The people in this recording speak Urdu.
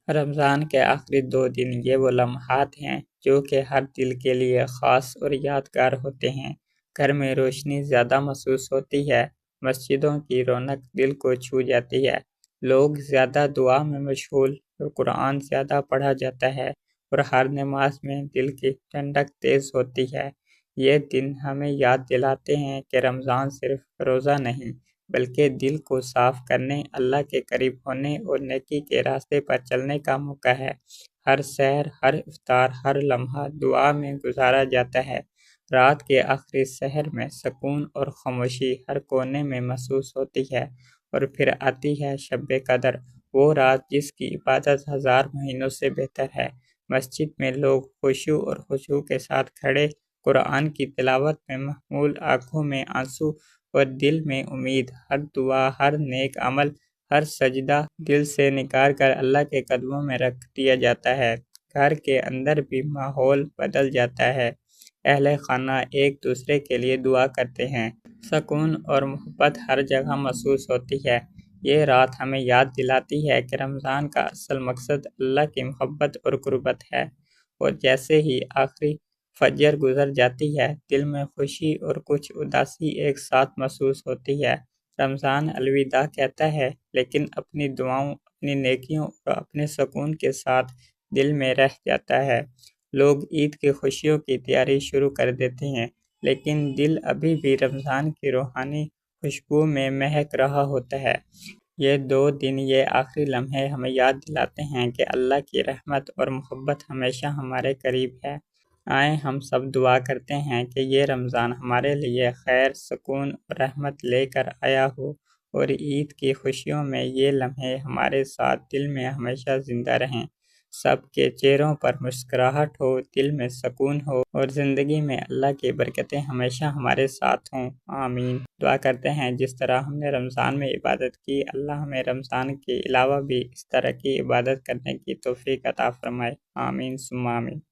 رمضان کے آخری 2 دن یہ وہ لمحات ہیں جو کہ ہر دل کے لیے خاص اور یادگار ہوتے ہیں۔ گھر میں روشنی زیادہ محسوس ہوتی ہے، مسجدوں کی رونق دل کو چھو جاتی ہے، لوگ زیادہ دعا میں مشغول اور قرآن زیادہ پڑھا جاتا ہے اور ہر نماز میں دل کی ٹھنڈک تیز ہوتی ہے۔ یہ دن ہمیں یاد دلاتے ہیں کہ رمضان صرف روزہ نہیں بلکہ دل کو صاف کرنے، اللہ کے قریب ہونے اور نیکی کے راستے پر چلنے کا موقع ہے۔ ہر سحر، ہر افطار، ہر لمحہ دعا میں گزارا جاتا ہے۔ رات کے آخری سحر میں سکون اور خاموشی ہر کونے میں محسوس ہوتی ہے، اور پھر آتی ہے شب قدر، وہ رات جس کی عبادت 1000 مہینوں سے بہتر ہے۔ مسجد میں لوگ خشوع اور خضوع کے ساتھ کھڑے، قرآن کی تلاوت میں مخمول، آنکھوں میں آنسو اور دل میں امید۔ ہر دعا، ہر نیک عمل، ہر سجدہ دل سے نکال کر اللہ کے قدموں میں رکھ دیا جاتا ہے۔ گھر کے اندر بھی ماحول بدل جاتا ہے، اہل خانہ ایک دوسرے کے لیے دعا کرتے ہیں، سکون اور محبت ہر جگہ محسوس ہوتی ہے۔ یہ رات ہمیں یاد دلاتی ہے کہ رمضان کا اصل مقصد اللہ کی محبت اور قربت ہے، اور جیسے ہی آخری فجر گزر جاتی ہے، دل میں خوشی اور کچھ اداسی ایک ساتھ محسوس ہوتی ہے۔ رمضان الوداع کہتا ہے، لیکن اپنی دعاؤں، اپنی نیکیوں اور اپنے سکون کے ساتھ دل میں رہ جاتا ہے۔ لوگ عید کی خوشیوں کی تیاری شروع کر دیتے ہیں، لیکن دل ابھی بھی رمضان کی روحانی خوشبو میں مہک رہا ہوتا ہے۔ یہ 2 دن، یہ آخری لمحے ہمیں یاد دلاتے ہیں کہ اللہ کی رحمت اور محبت ہمیشہ ہمارے قریب ہے۔ آئیں ہم سب دعا کرتے ہیں کہ یہ رمضان ہمارے لیے خیر، سکون اور رحمت لے کر آیا ہو، اور عید کی خوشیوں میں یہ لمحے ہمارے ساتھ دل میں ہمیشہ زندہ رہیں۔ سب کے چہروں پر مسکراہٹ ہو، دل میں سکون ہو، اور زندگی میں اللہ کی برکتیں ہمیشہ ہمارے ساتھ ہوں۔ آمین۔ دعا کرتے ہیں جس طرح ہم نے رمضان میں عبادت کی، اللہ ہمیں رمضان کے علاوہ بھی اس طرح کی عبادت کرنے کی توفیق عطا فرمائے۔ آمین ثم آمین۔